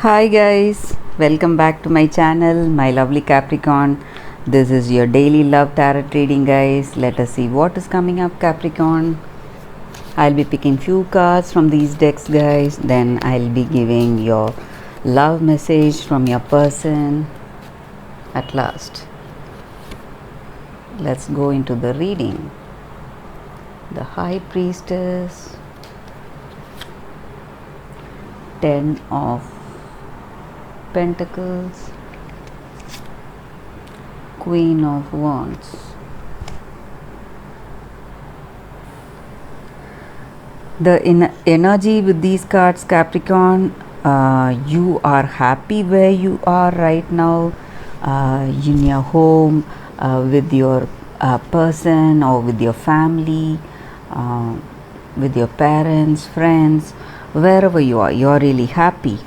Hi guys, welcome back to my channel, my lovely Capricorn. This is your daily love tarot reading, guys. Let us see what is coming up, Capricorn. I'll be picking few cards from these decks, guys. Then I'll be giving your love message from your person at last. Let's go into the reading. The High Priestess, Ten of Pentacles, Queen of Wands. The energy with these cards, Capricorn, you are happy where you are right now, in your home, with your person or with your family, with your parents, friends, wherever you are, you're really happy.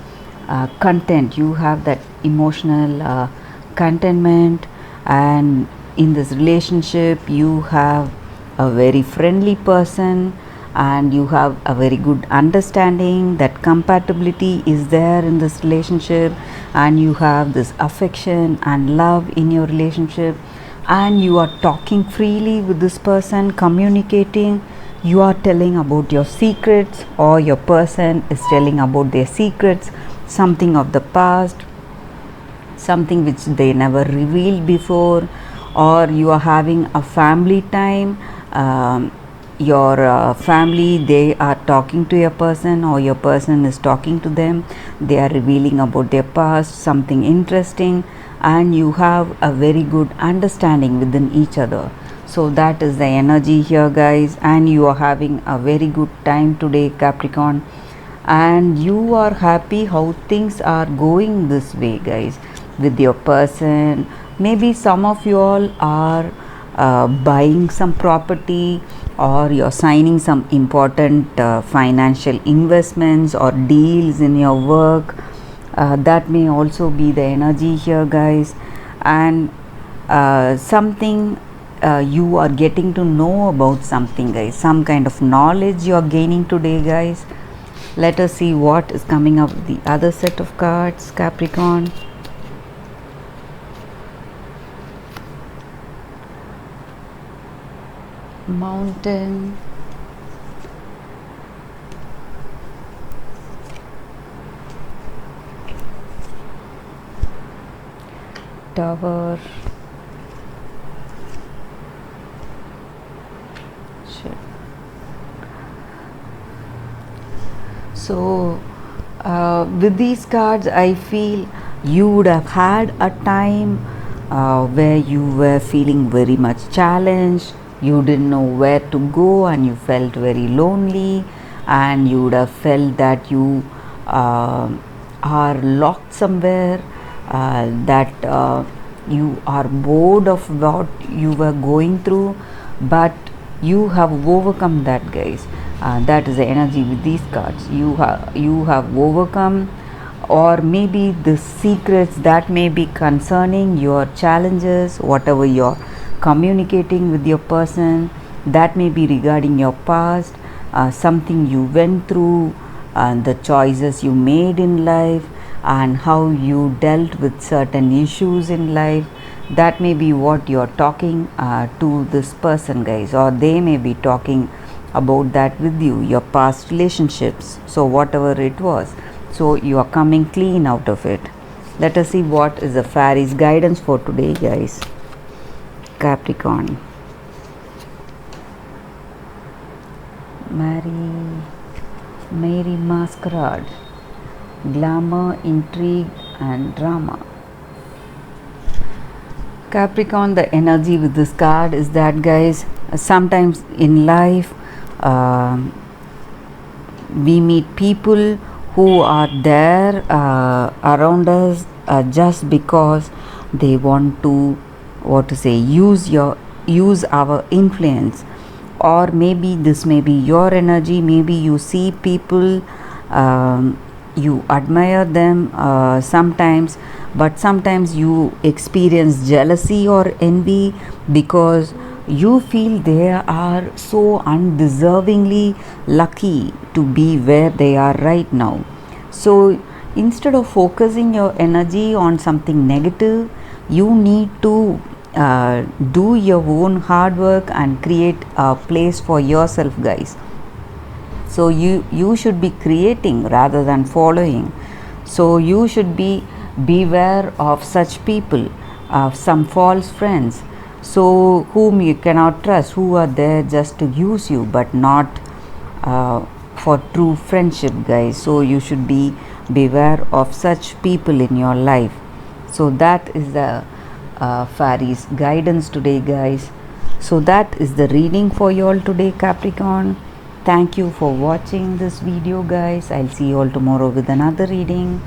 Content, you have that emotional contentment, and in this relationship you have a very friendly person and you have a very good understanding. That compatibility is there in this relationship, and you have this affection and love in your relationship, and you are talking freely with this person, communicating. You are telling about your secrets, or your person is telling about their secrets, something of the past, something which they never revealed before, or you are having a family time. Your family, they are talking to your person, or your person is talking to them. They are revealing about their past, something interesting, and you have a very good understanding within each other. So that is the energy here, guys, and you are having a very good time today, Capricorn, and you are happy how things are going this way, guys, with your person. Maybe some of you all are buying some property, or you're signing some important financial investments or deals in your work. That may also be the energy here, guys, and something you are getting to know about something, guys, some kind of knowledge you are gaining today, guys. Let us see what is coming up with the other set of cards, Capricorn. Mountain, Tower, shit. So with these cards, I feel you would have had a time where you were feeling very much challenged. You didn't know where to go, and you felt very lonely, and you would have felt that you are locked somewhere, that you are bored of what you were going through, but you have overcome that, guys. That is the energy with these cards. You have overcome, or maybe the secrets that may be concerning your challenges, whatever you're communicating with your person, that may be regarding your past, something you went through, the choices you made in life, and how you dealt with certain issues in life. That may be what you're talking to this person, guys, or they may be talking about that with you, your past relationships. So whatever it was, so you are coming clean out of it. Let us see what is the fairies guidance for today, guys, Capricorn. Mary Masquerade, glamour, intrigue, and drama. Capricorn, the energy with this card is that, guys, sometimes in life we meet people who are there around us just because they want to, what to say, use our influence. Or maybe this may be your energy. Maybe you see people, you admire them sometimes, but sometimes you experience jealousy or envy because you feel they are so undeservingly lucky to be where they are right now. So instead of focusing your energy on something negative, you need to do your own hard work and create a place for yourself, guys. So you should be creating rather than following. So you should be beware of such people, some false friends, so whom you cannot trust, who are there just to use you but not for true friendship, guys. So you should be beware of such people in your life. So that is the fairies guidance today, guys. So that is the reading for you all today, Capricorn. Thank you for watching this video, guys. I'll see you all tomorrow with another reading.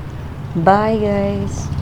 Bye, guys.